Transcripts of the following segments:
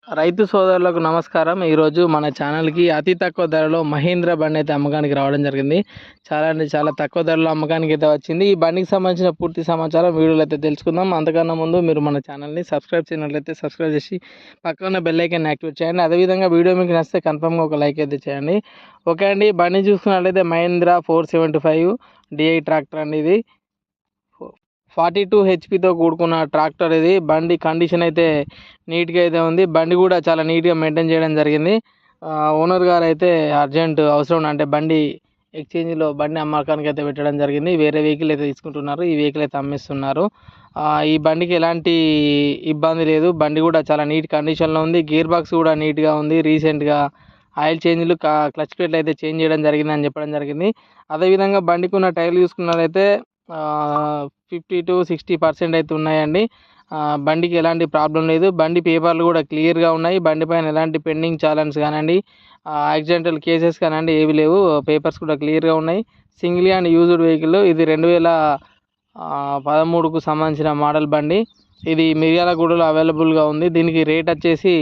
రైతు సోదరులకు నమస్కారం. ఈరోజు మన ఛానల్కి అతి తక్కువ ధరలో మహీంద్రా బండి అయితే అమ్మకానికి రావడం జరిగింది. చాలా అంటే చాలా తక్కువ ధరలో అమ్మకానికి అయితే వచ్చింది. ఈ బండికి సంబంధించిన పూర్తి సమాచారం వీడియోలో అయితే తెలుసుకుందాం. అంతకన్నా ముందు మీరు మన ఛానల్ని సబ్స్క్రైబ్ చేయనట్లయితే సబ్స్క్రైబ్ చేసి పక్కన బెల్ ఐకాన్ యాక్టివేట్ చేయండి. అదేవిధంగా వీడియో మీకు నచ్చితే కన్ఫర్మ్గా ఒక లైక్ అయితే చేయండి. ఓకే అండి, బండి చూసుకున్నట్లయితే మహీంద్రా 475 DI ట్రాక్టర్ అండి. ఇది 42 HP కూడుకున్న ట్రాక్టర్. ఇది బండి కండిషన్ అయితే నీట్గా అయితే ఉంది. బండి కూడా చాలా నీట్గా మెయింటైన్ చేయడం జరిగింది. ఓనర్ గారు అయితే అర్జెంట్ అవసరం అంటే బండి ఎక్స్చేంజ్లో బండి అమ్మకానికి అయితే పెట్టడం జరిగింది. వేరే వెహికల్ అయితే తీసుకుంటున్నారు, ఈ వెహికల్ అయితే అమ్మిస్తున్నారు. ఈ బండికి ఎలాంటి ఇబ్బంది లేదు. బండి కూడా చాలా నీట్ కండిషన్లో ఉంది. గేర్ బాక్స్ కూడా నీట్గా ఉంది. రీసెంట్గా ఆయిల్ చేంజ్లు క్లచ్ ప్లేట్లు అయితే చేంజ్ చేయడం జరిగిందని చెప్పడం జరిగింది. అదేవిధంగా బండికి ఉన్న టైర్లు చూసుకున్నట్లయితే 50 to 60% అయితే ఉన్నాయండి. బండికి ఎలాంటి ప్రాబ్లం లేదు. బండి పేపర్లు కూడా క్లియర్గా ఉన్నాయి. బండి పైన ఎలాంటి పెండింగ్ ఛాలెంజ్ కానివ్వండి, యాక్సిడెంటల్ కేసెస్ కానివ్వండి ఏవి లేవు. పేపర్స్ కూడా క్లియర్గా ఉన్నాయి. Single and used vehicle. ఇది 2013కు సంబంధించిన మోడల్ బండి. ఇది మిర్యాలగూడలో అవైలబుల్గా ఉంది. దీనికి రేట్ వచ్చేసి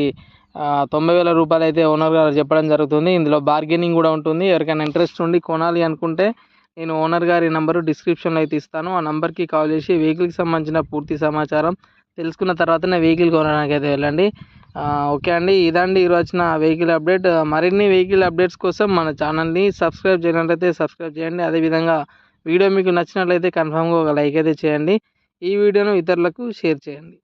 90,000 రూపాయలు అయితే ఓనర్ గారు చెప్పడం జరుగుతుంది. ఇందులో బార్గెనింగ్ కూడా ఉంటుంది. ఎవరికైనా ఇంట్రెస్ట్ ఉండి కొనాలి అనుకుంటే నేను ఓనర్ గారి నంబరు డిస్క్రిప్షన్లో అయితే ఇస్తాను. ఆ నెంబర్కి కాల్ చేసి వెహికల్కి సంబంధించిన పూర్తి సమాచారం తెలుసుకున్న తర్వాతనే వెహికల్ కొనడానికి అయితే వెళ్ళండి. ఓకే అండి, ఇదండి ఈరోజు వచ్చిన వెహికల్ అప్డేట్. మరిన్ని వెహికల్ అప్డేట్స్ కోసం మన ఛానల్ని సబ్స్క్రైబ్ చేయనట్లయితే సబ్స్క్రైబ్ చేయండి. అదేవిధంగా వీడియో మీకు నచ్చినట్లయితే కన్ఫామ్గా ఒక లైక్ అయితే చేయండి. ఈ వీడియోను ఇతరులకు షేర్ చేయండి.